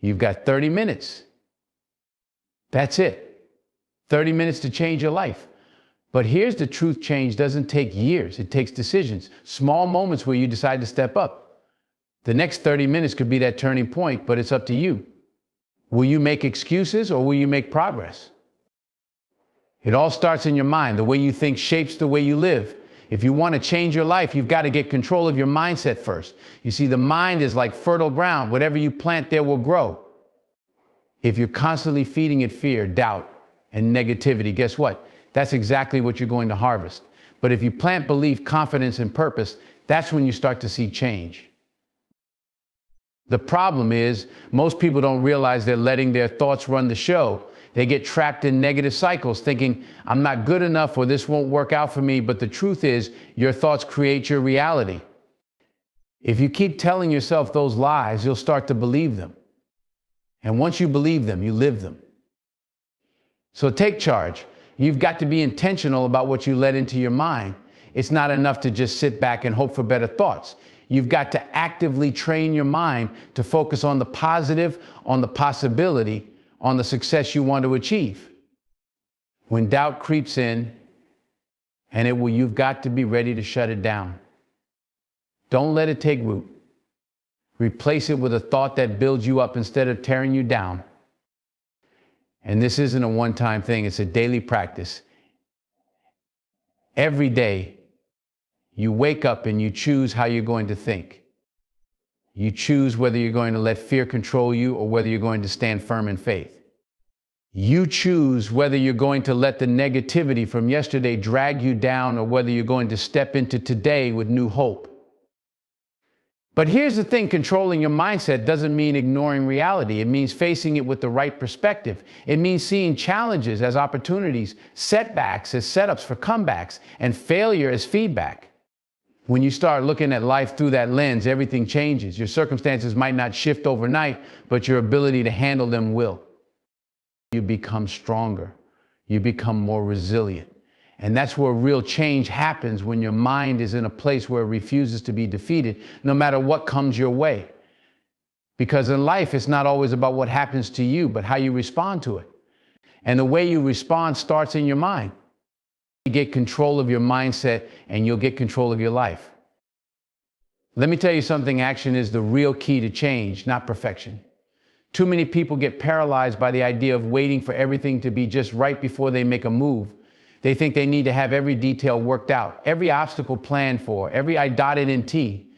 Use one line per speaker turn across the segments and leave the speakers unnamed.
You've got 30 minutes. That's it. 30 minutes to change your life. But here's the truth: change doesn't take years. It takes decisions, small moments where you decide to step up. The next 30 minutes could be that turning point, but it's up to you. Will you make excuses or will you make progress? It all starts in your mind. The way you think shapes the way you live. If you want to change your life, you've got to get control of your mindset first. You see, the mind is like fertile ground. Whatever you plant there will grow. If you're constantly feeding it fear, doubt, and negativity, guess what? That's exactly what you're going to harvest. But if you plant belief, confidence, and purpose, that's when you start to see change. The problem is, most people don't realize they're letting their thoughts run the show. They get trapped in negative cycles thinking, I'm not good enough or this won't work out for me. But the truth is, your thoughts create your reality. If you keep telling yourself those lies, you'll start to believe them. And once you believe them, you live them. So take charge. You've got to be intentional about what you let into your mind. It's not enough to just sit back and hope for better thoughts. You've got to actively train your mind to focus on the positive, on the possibility, on the success you want to achieve. When doubt creeps in, you've got to be ready to shut it down. Don't let it take root. Replace it with a thought that builds you up instead of tearing you down. And this isn't a one-time thing, it's a daily practice. Every day, you wake up and you choose how you're going to think. You choose whether you're going to let fear control you or whether you're going to stand firm in faith. You choose whether you're going to let the negativity from yesterday drag you down or whether you're going to step into today with new hope. But here's the thing: controlling your mindset doesn't mean ignoring reality. It means facing it with the right perspective. It means seeing challenges as opportunities, setbacks as setups for comebacks, and failure as feedback. When you start looking at life through that lens, everything changes. Your circumstances might not shift overnight, but your ability to handle them will. You become stronger. You become more resilient. And that's where real change happens, when your mind is in a place where it refuses to be defeated, no matter what comes your way. Because in life, it's not always about what happens to you, but how you respond to it. And the way you respond starts in your mind. You get control of your mindset and you'll get control of your life. Let me tell you something: action is the real key to change, not perfection. Too many people get paralyzed by the idea of waiting for everything to be just right before they make a move. They think they need to have every detail worked out, every obstacle planned for, every I dotted in T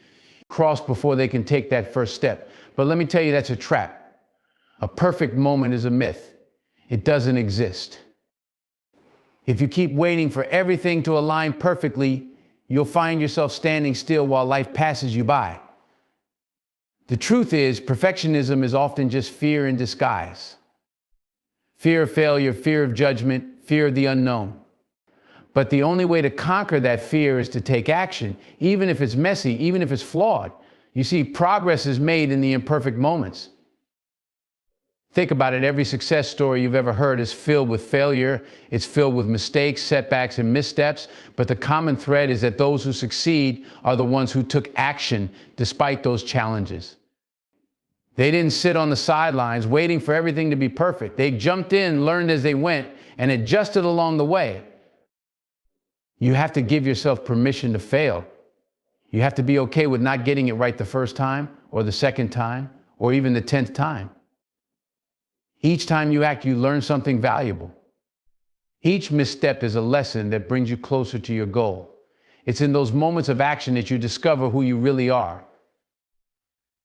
crossed before they can take that first step. But let me tell you, that's a trap. A perfect moment is a myth. It doesn't exist. If you keep waiting for everything to align perfectly, you'll find yourself standing still while life passes you by. The truth is, perfectionism is often just fear in disguise. Fear of failure, fear of judgment, fear of the unknown. But the only way to conquer that fear is to take action, even if it's messy, even if it's flawed. You see, progress is made in the imperfect moments. Think about it. Every success story you've ever heard is filled with failure. It's filled with mistakes, setbacks, and missteps. But the common thread is that those who succeed are the ones who took action despite those challenges. They didn't sit on the sidelines waiting for everything to be perfect. They jumped in, learned as they went, and adjusted along the way. You have to give yourself permission to fail. You have to be okay with not getting it right the first time, or the second time, or even the 10th time. Each time you act, you learn something valuable. Each misstep is a lesson that brings you closer to your goal. It's in those moments of action that you discover who you really are,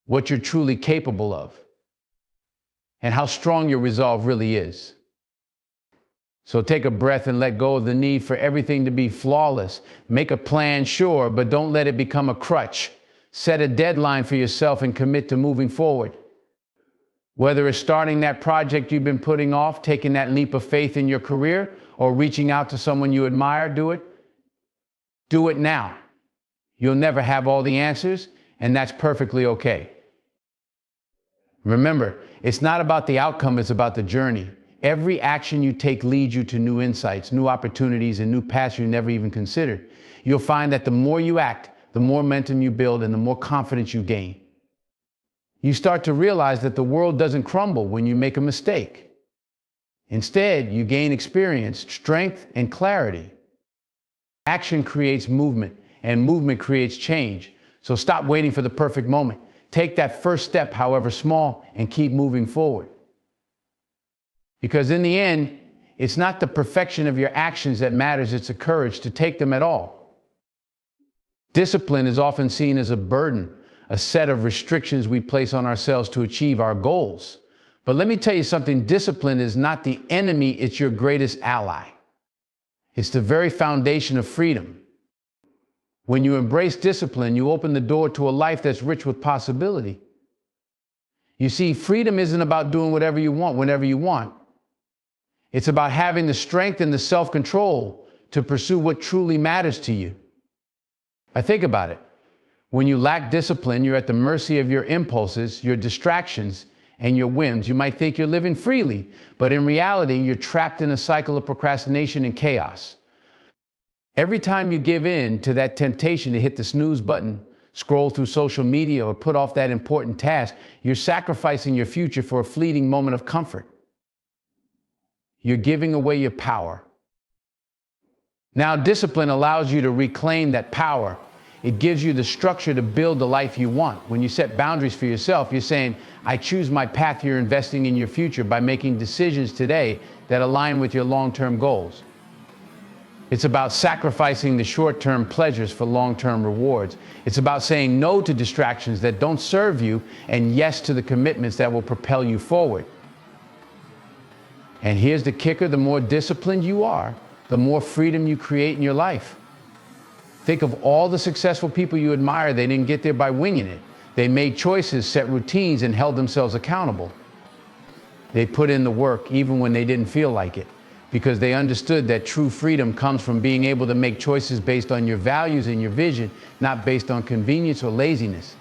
what you're truly capable of, and how strong your resolve really is. So take a breath and let go of the need for everything to be flawless. Make a plan, sure, but don't let it become a crutch. Set a deadline for yourself and commit to moving forward. Whether it's starting that project you've been putting off, taking that leap of faith in your career, or reaching out to someone you admire, do it. Do it now. You'll never have all the answers, and that's perfectly okay. Remember, it's not about the outcome, it's about the journey. Every action you take leads you to new insights, new opportunities, and new paths you never even considered. You'll find that the more you act, the more momentum you build and the more confidence you gain. You start to realize that the world doesn't crumble when you make a mistake. Instead, you gain experience, strength, and clarity. Action creates movement, and movement creates change. So stop waiting for the perfect moment. Take that first step, however small, and keep moving forward. Because in the end, it's not the perfection of your actions that matters, it's the courage to take them at all. Discipline is often seen as a burden, a set of restrictions we place on ourselves to achieve our goals. But let me tell you something, discipline is not the enemy, it's your greatest ally. It's the very foundation of freedom. When you embrace discipline, you open the door to a life that's rich with possibility. You see, freedom isn't about doing whatever you want, whenever you want. It's about having the strength and the self-control to pursue what truly matters to you. I think about it. When you lack discipline, you're at the mercy of your impulses, your distractions, and your whims. You might think you're living freely, but in reality, you're trapped in a cycle of procrastination and chaos. Every time you give in to that temptation to hit the snooze button, scroll through social media, or put off that important task, you're sacrificing your future for a fleeting moment of comfort. You're giving away your power. Now, discipline allows you to reclaim that power. It gives you the structure to build the life you want. When you set boundaries for yourself, you're saying, I choose my path. You're investing in your future by making decisions today that align with your long-term goals. It's about sacrificing the short-term pleasures for long-term rewards. It's about saying no to distractions that don't serve you and yes to the commitments that will propel you forward. And here's the kicker, the more disciplined you are, the more freedom you create in your life. Think of all the successful people you admire. They didn't get there by winging it. They made choices, set routines, and held themselves accountable. They put in the work even when they didn't feel like it, because they understood that true freedom comes from being able to make choices based on your values and your vision, not based on convenience or laziness.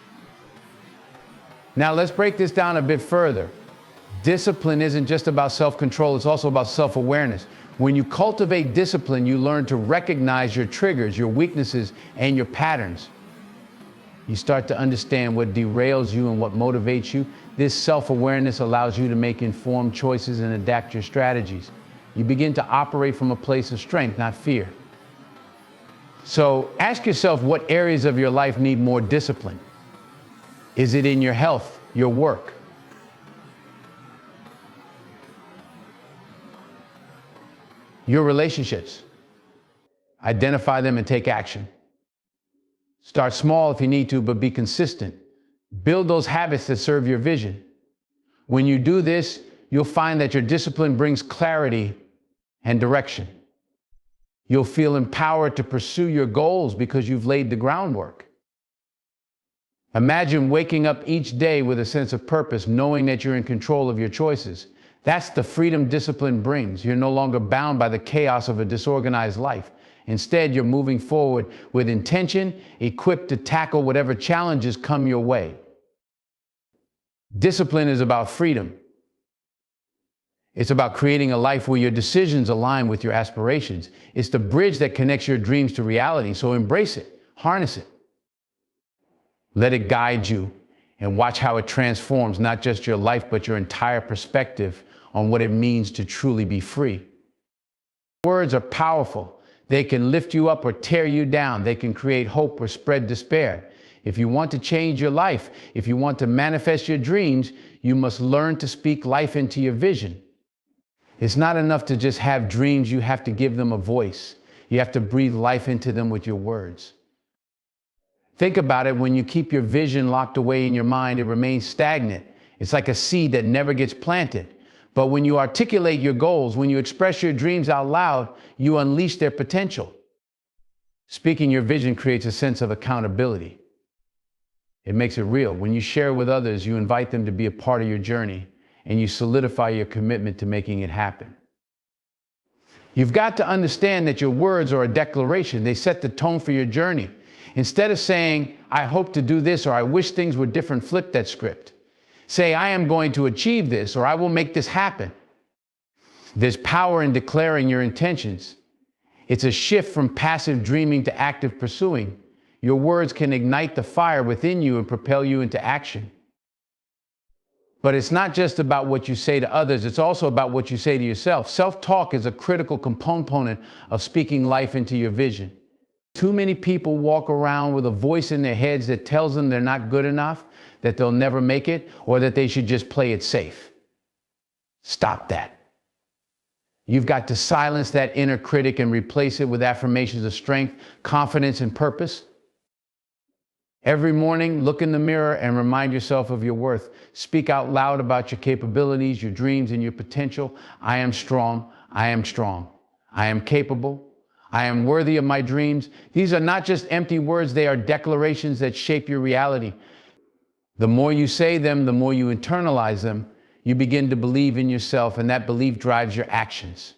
Now let's break this down a bit further. Discipline isn't just about self-control, it's also about self-awareness. When you cultivate discipline, you learn to recognize your triggers, your weaknesses, and your patterns. You start to understand what derails you and what motivates you. This self-awareness allows you to make informed choices and adapt your strategies. You begin to operate from a place of strength, not fear. So ask yourself, what areas of your life need more discipline? Is it in your health, your work? Your relationships? Identify them and take action. Start small if you need to, but be consistent. Build those habits that serve your vision. When you do this, you'll find that your discipline brings clarity and direction. You'll feel empowered to pursue your goals because you've laid the groundwork. Imagine waking up each day with a sense of purpose, knowing that you're in control of your choices. That's the freedom discipline brings. You're no longer bound by the chaos of a disorganized life. Instead, you're moving forward with intention, equipped to tackle whatever challenges come your way. Discipline is about freedom. It's about creating a life where your decisions align with your aspirations. It's the bridge that connects your dreams to reality, so embrace it, harness it. Let it guide you and watch how it transforms not just your life, but your entire perspective on what it means to truly be free. Words are powerful. They can lift you up or tear you down. They can create hope or spread despair. If you want to change your life, if you want to manifest your dreams, you must learn to speak life into your vision. It's not enough to just have dreams. You have to give them a voice. You have to breathe life into them with your words. Think about it. When you keep your vision locked away in your mind, it remains stagnant. It's like a seed that never gets planted. But when you articulate your goals, when you express your dreams out loud, you unleash their potential. Speaking your vision creates a sense of accountability. It makes it real. When you share with others, you invite them to be a part of your journey, and you solidify your commitment to making it happen. You've got to understand that your words are a declaration. They set the tone for your journey. Instead of saying, I hope to do this, or I wish things were different, flip that script. Say, I am going to achieve this, or I will make this happen. There's power in declaring your intentions. It's a shift from passive dreaming to active pursuing. Your words can ignite the fire within you and propel you into action. But it's not just about what you say to others, it's also about what you say to yourself. Self-talk is a critical component of speaking life into your vision. Too many people walk around with a voice in their heads that tells them they're not good enough, that they'll never make it, or that they should just play it safe. Stop that. You've got to silence that inner critic and replace it with affirmations of strength, confidence, and purpose. Every morning, look in the mirror and remind yourself of your worth. Speak out loud about your capabilities, your dreams, and your potential. I am strong. I am strong. I am capable. I am worthy of my dreams. These are not just empty words. They are declarations that shape your reality. The more you say them, the more you internalize them. You begin to believe in yourself, and that belief drives your actions.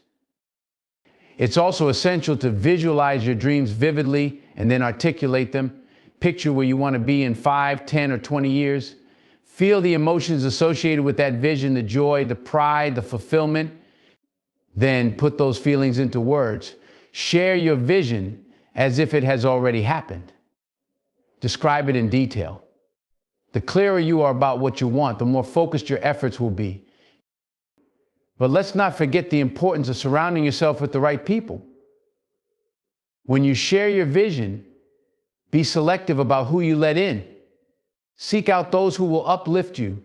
It's also essential to visualize your dreams vividly and then articulate them. Picture where you want to be in 5, 10, or 20 years. Feel the emotions associated with that vision, the joy, the pride, the fulfillment. Then put those feelings into words. Share your vision as if it has already happened. Describe it in detail. The clearer you are about what you want, the more focused your efforts will be. But let's not forget the importance of surrounding yourself with the right people. When you share your vision, be selective about who you let in. Seek out those who will uplift you,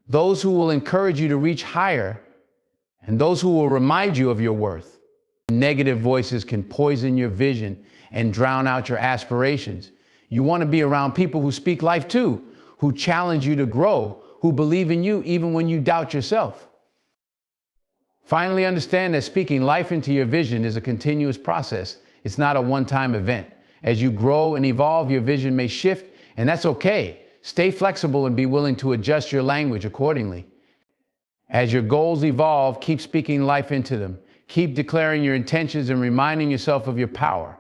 those who will encourage you to reach higher, and those who will remind you of your worth. Negative voices can poison your vision and drown out your aspirations. You want to be around people who speak life too, who challenge you to grow, who believe in you even when you doubt yourself. Finally, understand that speaking life into your vision is a continuous process. It's not a one-time event. As you grow and evolve, your vision may shift, and that's okay. Stay flexible and be willing to adjust your language accordingly. As your goals evolve, keep speaking life into them. Keep declaring your intentions and reminding yourself of your power.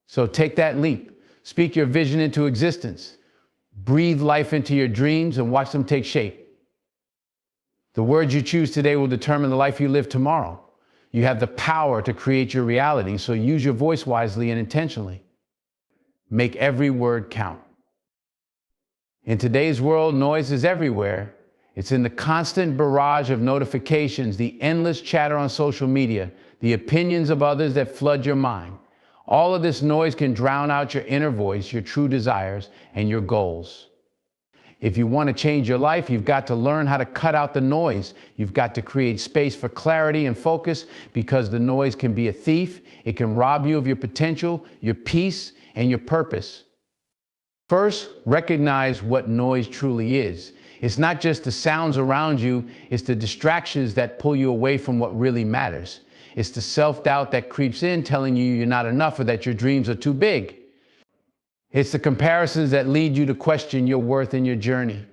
So take that leap. Speak your vision into existence. Breathe life into your dreams and watch them take shape. The words you choose today will determine the life you live tomorrow. You have the power to create your reality, so use your voice wisely and intentionally. Make every word count. In today's world, noise is everywhere. It's in the constant barrage of notifications, the endless chatter on social media, the opinions of others that flood your mind. All of this noise can drown out your inner voice, your true desires, and your goals. If you want to change your life, you've got to learn how to cut out the noise. You've got to create space for clarity and focus, because the noise can be a thief. It can rob you of your potential, your peace, and your purpose. First, recognize what noise truly is. It's not just the sounds around you, it's the distractions that pull you away from what really matters. It's the self-doubt that creeps in, telling you you're not enough or that your dreams are too big. It's the comparisons that lead you to question your worth and your journey.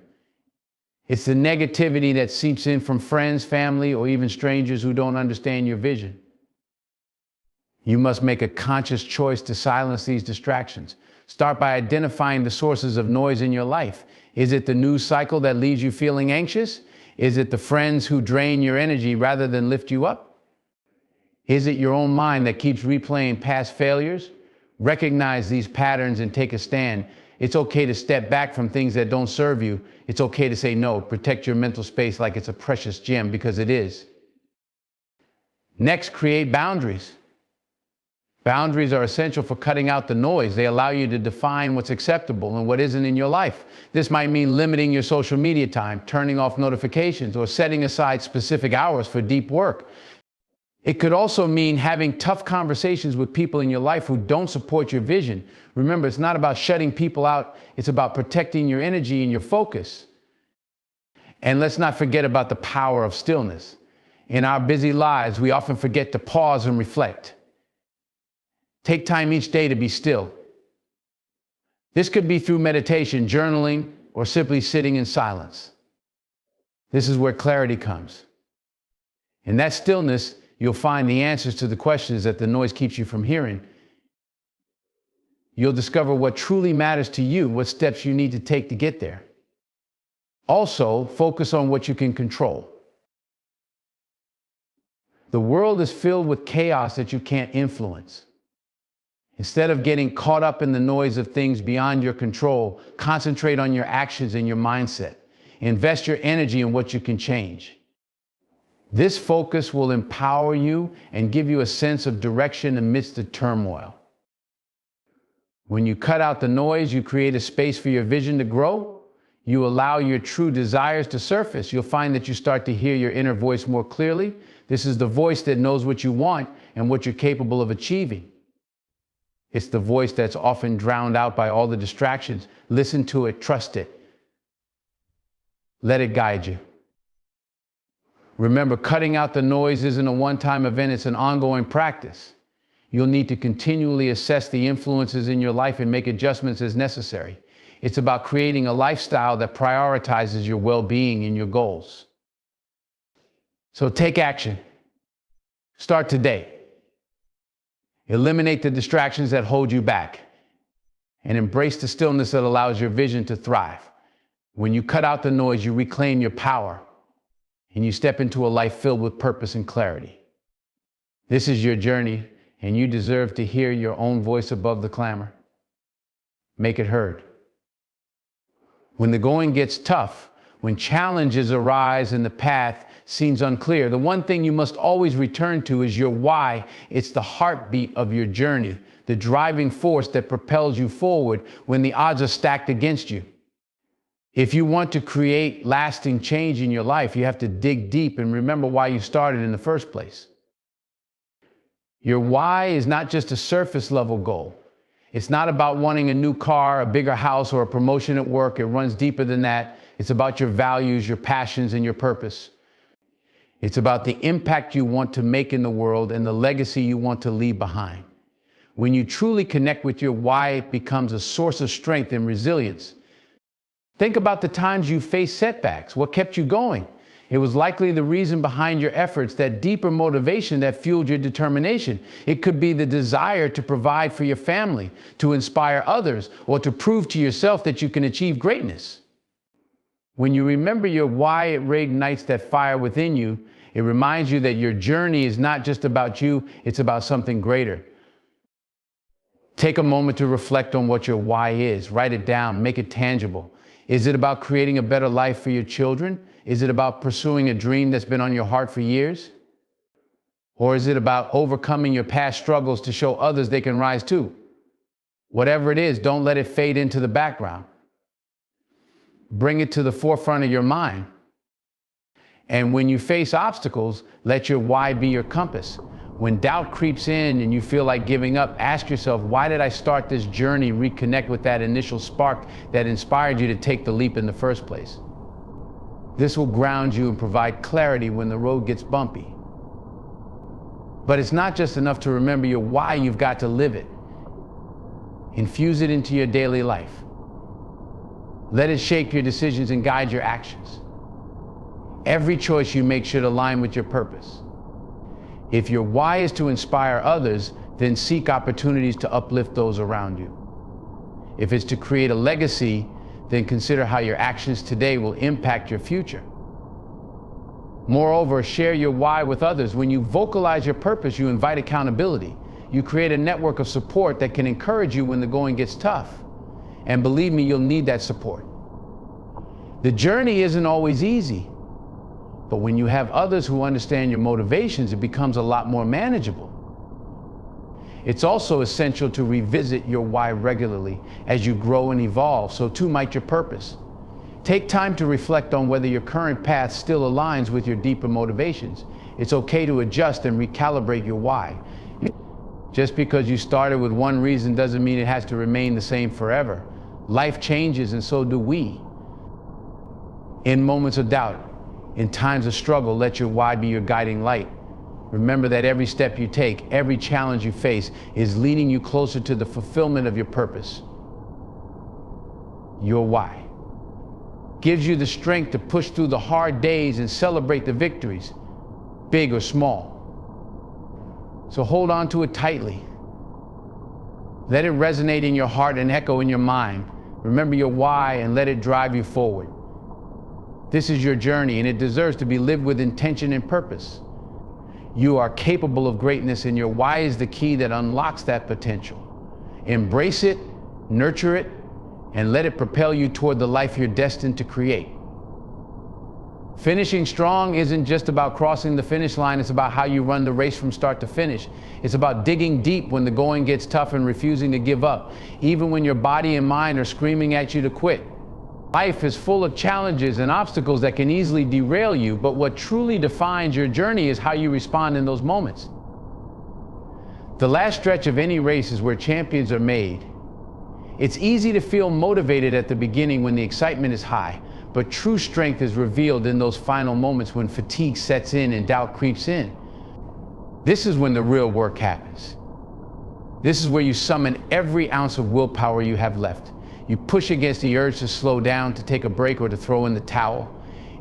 It's the negativity that seeps in from friends, family, or even strangers who don't understand your vision. You must make a conscious choice to silence these distractions. Start by identifying the sources of noise in your life. Is it the news cycle that leaves you feeling anxious? Is it the friends who drain your energy rather than lift you up? Is it your own mind that keeps replaying past failures? Recognize these patterns and take a stand. It's okay to step back from things that don't serve you. It's okay to say no. Protect your mental space like it's a precious gem, because it is. Next, create boundaries. Boundaries are essential for cutting out the noise. They allow you to define what's acceptable and what isn't in your life. This might mean limiting your social media time, turning off notifications, or setting aside specific hours for deep work. It could also mean having tough conversations with people in your life who don't support your vision. Remember, it's not about shutting people out. It's about protecting your energy and your focus. And let's not forget about the power of stillness. In our busy lives, we often forget to pause and reflect. Take time each day to be still. This could be through meditation, journaling, or simply sitting in silence. This is where clarity comes. In that stillness, you'll find the answers to the questions that the noise keeps you from hearing. You'll discover what truly matters to you, what steps you need to take to get there. Also, focus on what you can control. The world is filled with chaos that you can't influence. Instead of getting caught up in the noise of things beyond your control, concentrate on your actions and your mindset. Invest your energy in what you can change. This focus will empower you and give you a sense of direction amidst the turmoil. When you cut out the noise, you create a space for your vision to grow. You allow your true desires to surface. You'll find that you start to hear your inner voice more clearly. This is the voice that knows what you want and what you're capable of achieving. It's the voice that's often drowned out by all the distractions. Listen to it, trust it. Let it guide you. Remember, cutting out the noise isn't a one-time event, it's an ongoing practice. You'll need to continually assess the influences in your life and make adjustments as necessary. It's about creating a lifestyle that prioritizes your well-being and your goals. So take action. Start today. Eliminate the distractions that hold you back and embrace the stillness that allows your vision to thrive. When you cut out the noise, you reclaim your power and you step into a life filled with purpose and clarity. This is your journey, and you deserve to hear your own voice above the clamor. Make it heard. When the going gets tough, when challenges arise and the path seems unclear, the one thing you must always return to is your why. It's the heartbeat of your journey, the driving force that propels you forward when the odds are stacked against you. If you want to create lasting change in your life, you have to dig deep and remember why you started in the first place. Your why is not just a surface level goal. It's not about wanting a new car, a bigger house, or a promotion at work. It runs deeper than that. It's about your values, your passions, and your purpose. It's about the impact you want to make in the world and the legacy you want to leave behind. When you truly connect with your why, it becomes a source of strength and resilience. Think about the times you faced setbacks. What kept you going? It was likely the reason behind your efforts, that deeper motivation that fueled your determination. It could be the desire to provide for your family, to inspire others, or to prove to yourself that you can achieve greatness. When you remember your why, it reignites that fire within you. It reminds you that your journey is not just about you, it's about something greater. Take a moment to reflect on what your why is. Write it down, make it tangible. Is it about creating a better life for your children? Is it about pursuing a dream that's been on your heart for years? Or is it about overcoming your past struggles to show others they can rise too? Whatever it is, don't let it fade into the background. Bring it to the forefront of your mind. And when you face obstacles, let your why be your compass. When doubt creeps in and you feel like giving up, ask yourself, why did I start this journey? Reconnect with that initial spark that inspired you to take the leap in the first place. This will ground you and provide clarity when the road gets bumpy. But it's not just enough to remember your why, you've got to live it. Infuse it into your daily life. Let it shape your decisions and guide your actions. Every choice you make should align with your purpose. If your why is to inspire others, then seek opportunities to uplift those around you. If it's to create a legacy, then consider how your actions today will impact your future. Moreover, share your why with others. When you vocalize your purpose, you invite accountability. You create a network of support that can encourage you when the going gets tough. And believe me, you'll need that support. The journey isn't always easy. But when you have others who understand your motivations, it becomes a lot more manageable. It's also essential to revisit your why regularly as you grow and evolve, so too might your purpose. Take time to reflect on whether your current path still aligns with your deeper motivations. It's okay to adjust and recalibrate your why. Just because you started with one reason doesn't mean it has to remain the same forever. Life changes, and so do we. In moments of doubt, in times of struggle, let your why be your guiding light. Remember that every step you take, every challenge you face is leading you closer to the fulfillment of your purpose. Your why gives you the strength to push through the hard days and celebrate the victories, big or small. So hold on to it tightly. Let it resonate in your heart and echo in your mind. Remember your why and let it drive you forward. This is your journey, and it deserves to be lived with intention and purpose. You are capable of greatness, and your why is the key that unlocks that potential. Embrace it, nurture it, and let it propel you toward the life you're destined to create. Finishing strong isn't just about crossing the finish line, it's about how you run the race from start to finish. It's about digging deep when the going gets tough and refusing to give up, even when your body and mind are screaming at you to quit. Life is full of challenges and obstacles that can easily derail you, but what truly defines your journey is how you respond in those moments. The last stretch of any race is where champions are made. It's easy to feel motivated at the beginning when the excitement is high, but true strength is revealed in those final moments when fatigue sets in and doubt creeps in. This is when the real work happens. This is where you summon every ounce of willpower you have left. You push against the urge to slow down, to take a break, or to throw in the towel.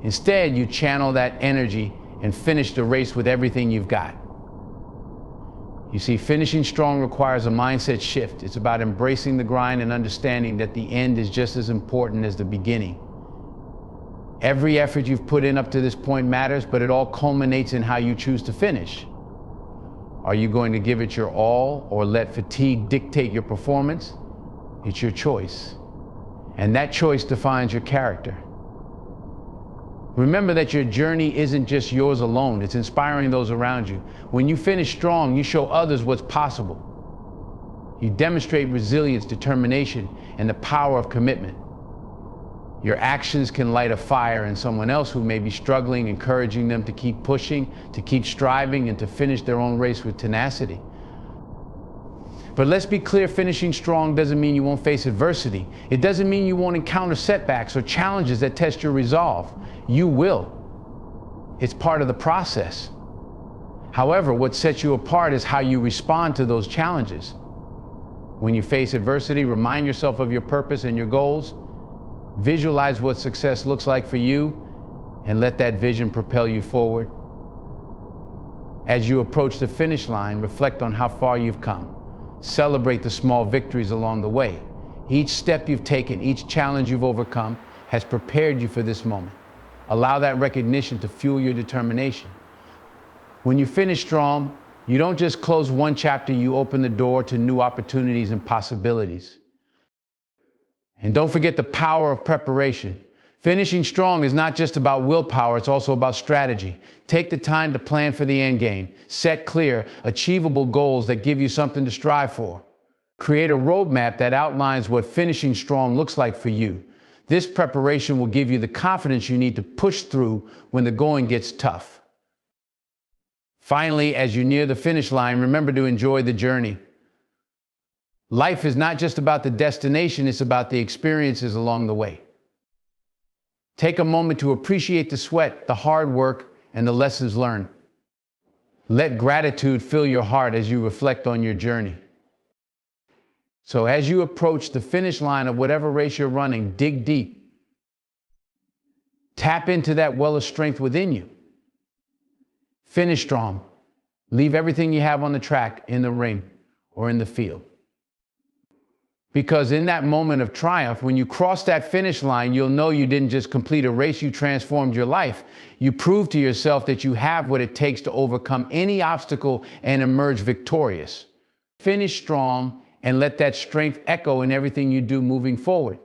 Instead, you channel that energy and finish the race with everything you've got. You see, finishing strong requires a mindset shift. It's about embracing the grind and understanding that the end is just as important as the beginning. Every effort you've put in up to this point matters, but it all culminates in how you choose to finish. Are you going to give it your all or let fatigue dictate your performance? It's your choice. And that choice defines your character. Remember that your journey isn't just yours alone, it's inspiring those around you. When you finish strong, you show others what's possible. You demonstrate resilience, determination, and the power of commitment. Your actions can light a fire in someone else who may be struggling, encouraging them to keep pushing, to keep striving, and to finish their own race with tenacity. But let's be clear, finishing strong doesn't mean you won't face adversity. It doesn't mean you won't encounter setbacks or challenges that test your resolve. You will. It's part of the process. However, what sets you apart is how you respond to those challenges. When you face adversity, remind yourself of your purpose and your goals. Visualize what success looks like for you and let that vision propel you forward. As you approach the finish line, reflect on how far you've come. Celebrate the small victories along the way. Each step you've taken, each challenge you've overcome has prepared you for this moment. Allow that recognition to fuel your determination. When you finish strong, you don't just close one chapter, you open the door to new opportunities and possibilities. And don't forget the power of preparation. Finishing strong is not just about willpower, it's also about strategy. Take the time to plan for the end game. Set clear, achievable goals that give you something to strive for. Create a roadmap that outlines what finishing strong looks like for you. This preparation will give you the confidence you need to push through when the going gets tough. Finally, as you near the finish line, remember to enjoy the journey. Life is not just about the destination, it's about the experiences along the way. Take a moment to appreciate the sweat, the hard work, and the lessons learned. Let gratitude fill your heart as you reflect on your journey. So as you approach the finish line of whatever race you're running, dig deep. Tap into that well of strength within you. Finish strong. Leave everything you have on the track, in the ring, or in the field. Because in that moment of triumph, when you cross that finish line, you'll know you didn't just complete a race, you transformed your life. You proved to yourself that you have what it takes to overcome any obstacle and emerge victorious. Finish strong and let that strength echo in everything you do moving forward.